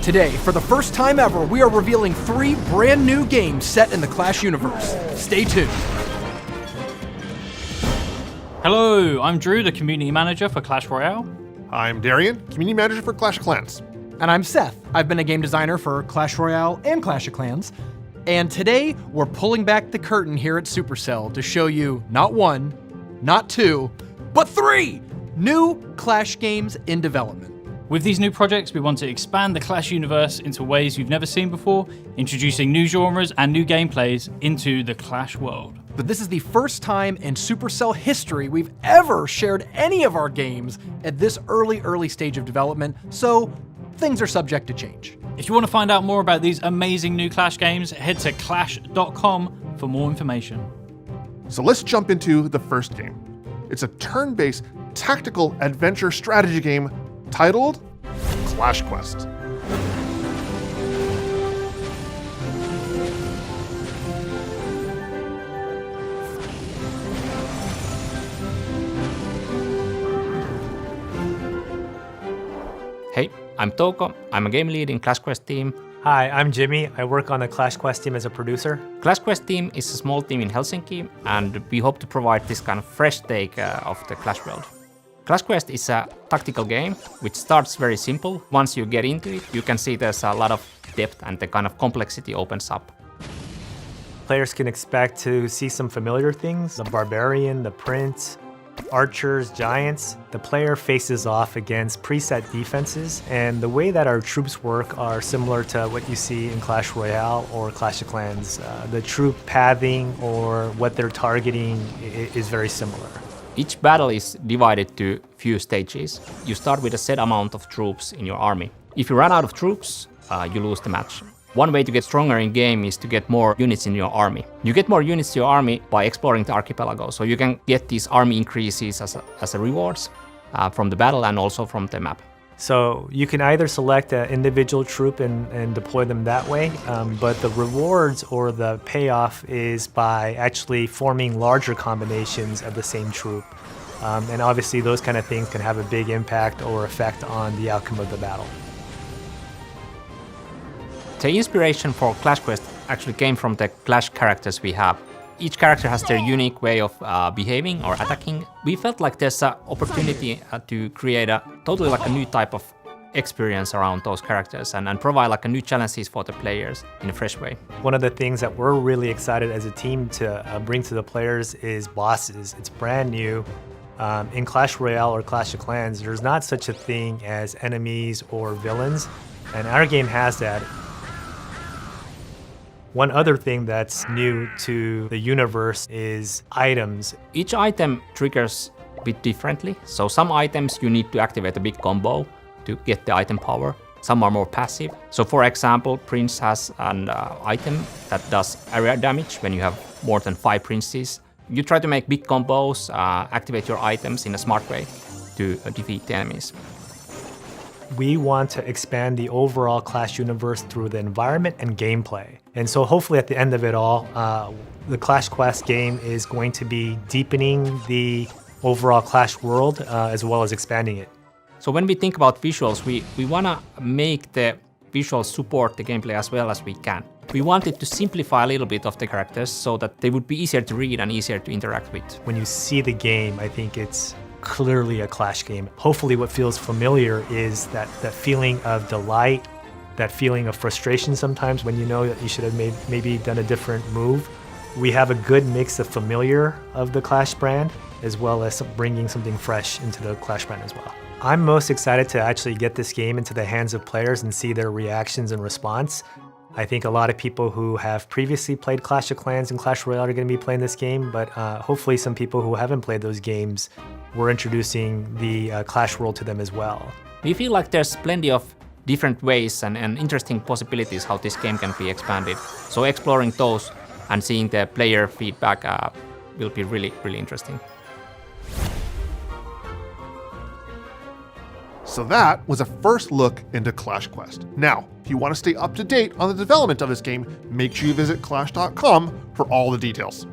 Today, for the first time ever, we are revealing 3 brand new games set in the Clash universe. Stay tuned. Hello, I'm Drew, the Community Manager for Clash Royale. I'm Darian, Community Manager for Clash of Clans. And I'm Seth. I've been a game designer for Clash Royale and Clash of Clans. And today, we're pulling back the curtain here at Supercell to show you not 1, not 2, but 3 new Clash games in development. With these new projects, we want to expand the Clash universe into ways you've never seen before, introducing new genres and new gameplays into the Clash world. But this is the first time in Supercell history we've ever shared any of our games at this early stage of development, so things are subject to change. If you want to find out more about these amazing new Clash games, head to clash.com for more information. So let's jump into the first game. It's a turn-based tactical adventure strategy game titled Clash Quest. Hey, I'm Touko. I'm a game lead in Clash Quest team. Hi, I'm Jimmy. I work on the Clash Quest team as a producer. Clash Quest team is a small team in Helsinki, and we hope to provide this kind of fresh take of the Clash world. Clash Quest is a tactical game which starts very simple. Once you get into it, you can see there's a lot of depth and the kind of complexity opens up. Players can expect to see some familiar things: the barbarian, the prince, archers, giants. The player faces off against preset defenses, and the way that our troops work are similar to what you see in Clash Royale or Clash of Clans. The troop pathing or what they're targeting is very similar. Each battle is divided to few stages. You start with a set amount of troops in your army. If you run out of troops, you lose the match. One way to get stronger in game is to get more units in your army. You get more units to your army by exploring the archipelago, so you can get these army increases as a rewards from the battle and also from the map. So you can either select an individual troop and deploy them that way, but the rewards or the payoff is by actually forming larger combinations of the same troop. And obviously those kind of things can have a big impact or effect on the outcome of the battle. The inspiration for Clash Quest actually came from the Clash characters we have. Each character has their unique way of behaving or attacking. We felt like there's an opportunity to create a totally like a new type of experience around those characters and provide like a new challenges for the players in a fresh way. One of the things that we're really excited as a team to bring to the players is bosses. It's brand new. In Clash Royale or Clash of Clans, there's not such a thing as enemies or villains, and our game has that. One other thing that's new to the universe is items. Each item triggers a bit differently. So some items you need to activate a big combo to get the item power. Some are more passive. So for example, Prince has an item that does area damage when you have more than 5 princes. You try to make big combos, activate your items in a smart way to defeat the enemies. We want to expand the overall Clash universe through the environment and gameplay. And so hopefully at the end of it all, the Clash Quest game is going to be deepening the overall Clash world as well as expanding it. So when we think about visuals, we want to make the visuals support the gameplay as well as we can. We wanted to simplify a little bit of the characters so that they would be easier to read and easier to interact with. When you see the game, I think it's clearly a Clash game. Hopefully what feels familiar is that feeling of delight, that feeling of frustration sometimes when you know that you should have maybe done a different move. We have a good mix of familiar of the Clash brand as well as bringing something fresh into the Clash brand as well. I'm most excited to actually get this game into the hands of players and see their reactions and response. I think a lot of people who have previously played Clash of Clans and Clash Royale are going to be playing this game, but hopefully some people who haven't played those games, we're introducing the Clash world to them as well. We feel like there's plenty of different ways and interesting possibilities how this game can be expanded. So exploring those and seeing the player feedback will be really, really interesting. So that was a first look into Clash Quest. Now, if you want to stay up to date on the development of this game, make sure you visit clash.com for all the details.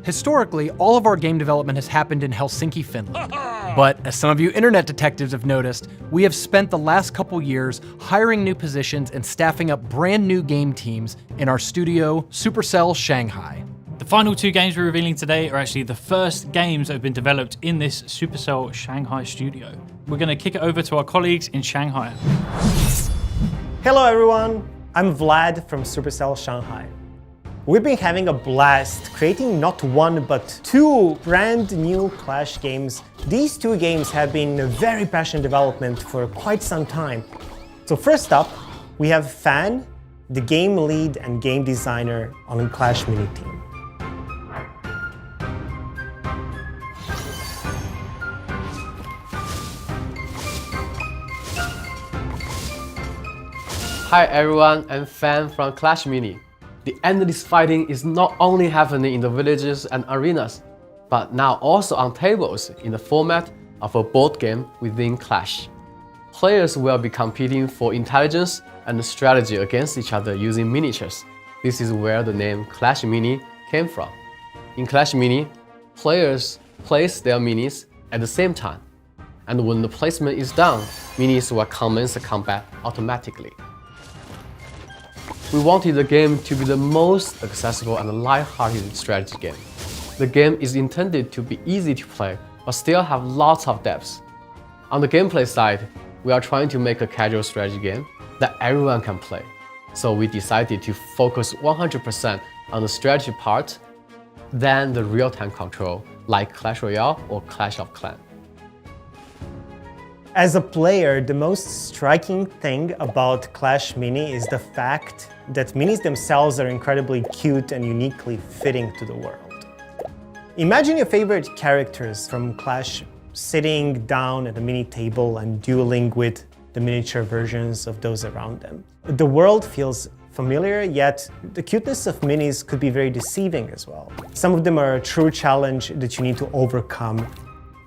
Historically, all of our game development has happened in Helsinki, Finland. But as some of you internet detectives have noticed, we have spent the last couple years hiring new positions and staffing up brand new game teams in our studio, Supercell Shanghai. The final 2 games we're revealing today are actually the first games that have been developed in this Supercell Shanghai studio. We're going to kick it over to our colleagues in Shanghai. Hello everyone, I'm Vlad from Supercell Shanghai. We've been having a blast creating not 1 but 2 brand new Clash games. These 2 games have been in very passionate development for quite some time. So first up, we have Fan, the game lead and game designer on the Clash Mini team. Hi everyone, I'm Fan from Clash Mini. The endless fighting is not only happening in the villages and arenas, but now also on tables in the format of a board game within Clash. Players will be competing for intelligence and strategy against each other using miniatures. This is where the name Clash Mini came from. In Clash Mini, players place their minis at the same time, and when the placement is done, minis will commence the combat automatically. We wanted the game to be the most accessible and light-hearted strategy game. The game is intended to be easy to play, but still have lots of depth. On the gameplay side, we are trying to make a casual strategy game that everyone can play. So we decided to focus 100% on the strategy part than the real-time control, like Clash Royale or Clash of Clans. As a player, the most striking thing about Clash Mini is the fact that minis themselves are incredibly cute and uniquely fitting to the world. Imagine your favorite characters from Clash sitting down at a mini table and dueling with the miniature versions of those around them. The world feels familiar, yet the cuteness of minis could be very deceiving as well. Some of them are a true challenge that you need to overcome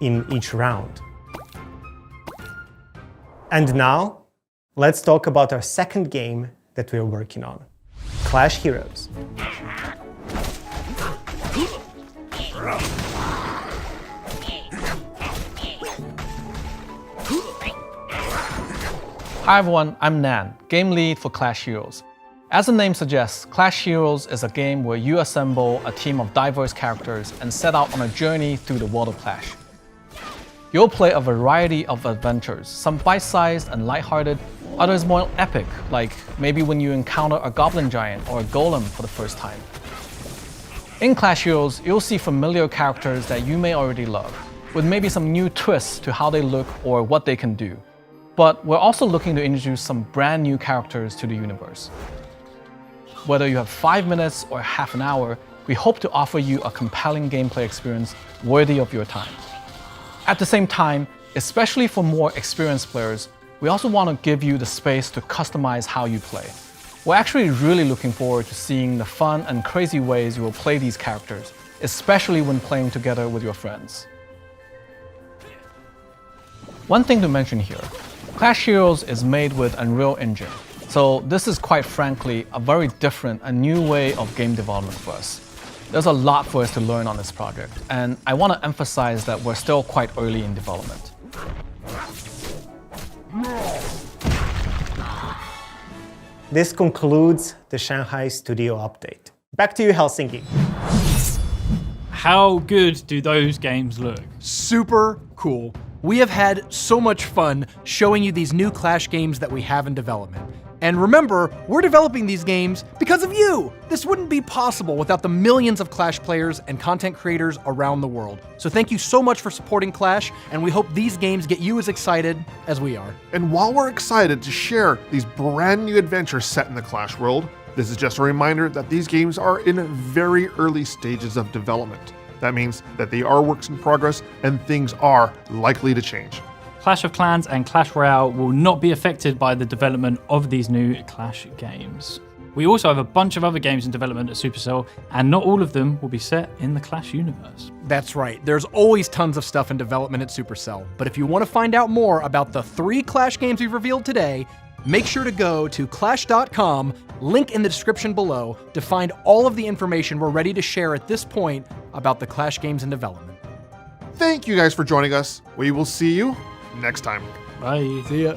in each round. And now, let's talk about our second game that we are working on, Clash Heroes. Hi everyone, I'm Nan, game lead for Clash Heroes. As the name suggests, Clash Heroes is a game where you assemble a team of diverse characters and set out on a journey through the world of Clash. You'll play a variety of adventures, some bite-sized and lighthearted, others more epic, like maybe when you encounter a goblin giant or a golem for the first time. In Clash Heroes, you'll see familiar characters that you may already love, with maybe some new twists to how they look or what they can do. But we're also looking to introduce some brand new characters to the universe. Whether you have 5 minutes or half an hour, we hope to offer you a compelling gameplay experience worthy of your time. At the same time, especially for more experienced players, we also want to give you the space to customize how you play. We're actually really looking forward to seeing the fun and crazy ways you will play these characters, especially when playing together with your friends. One thing to mention here, Clash Heroes is made with Unreal Engine, so this is quite frankly a very different and new way of game development for us. There's a lot for us to learn on this project, and I want to emphasize that we're still quite early in development. This concludes the Shanghai studio update. Back to you, Helsinki. How good do those games look? Super cool. We have had so much fun showing you these new Clash games that we have in development. And remember, we're developing these games because of you! This wouldn't be possible without the millions of Clash players and content creators around the world. So thank you so much for supporting Clash, and we hope these games get you as excited as we are. And while we're excited to share these brand new adventures set in the Clash world, this is just a reminder that these games are in very early stages of development. That means that they are works in progress and things are likely to change. Clash of Clans and Clash Royale will not be affected by the development of these new Clash games. We also have a bunch of other games in development at Supercell, and not all of them will be set in the Clash universe. That's right, there's always tons of stuff in development at Supercell, but if you want to find out more about the 3 Clash games we've revealed today, Make sure to go to clash.com, link in the description below, to find all of the information we're ready to share at this point about the Clash games in development. Thank you guys for joining us. We will see you next time. Bye. See ya.